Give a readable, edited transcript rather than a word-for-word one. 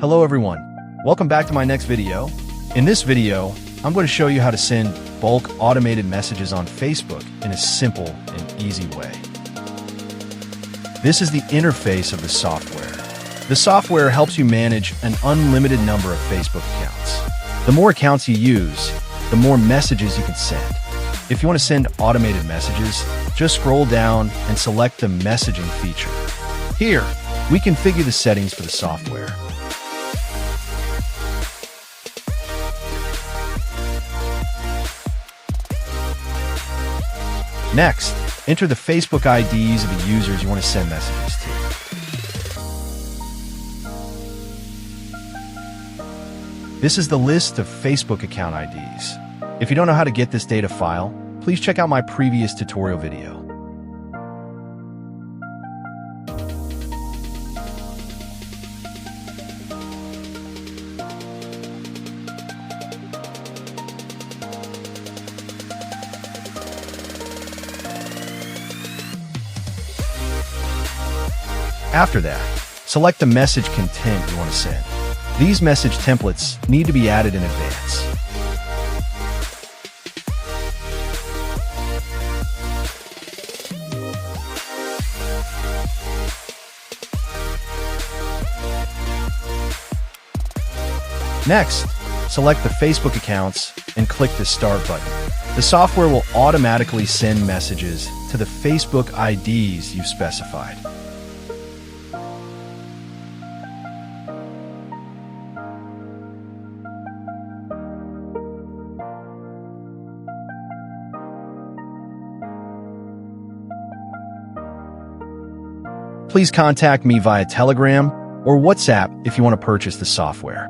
Hello everyone, welcome back to my next video. In this video, I'm going to show you how to send bulk automated messages on Facebook in a simple and easy way. This is the interface of the software. The software helps you manage an unlimited number of Facebook accounts. The more accounts you use, the more messages you can send. If you want to send automated messages, just scroll down and select the messaging feature. Here, we configure the settings for the software. Next, enter the Facebook IDs of the users you want to send messages to. This is the list of Facebook account IDs. If you don't know how to get this data file, please check out my previous tutorial video. After that, select the message content you want to send. These message templates need to be added in advance. Next, select the Facebook accounts and click the Start button. The software will automatically send messages to the Facebook IDs you've specified. Please contact me via Telegram or WhatsApp if you want to purchase the software.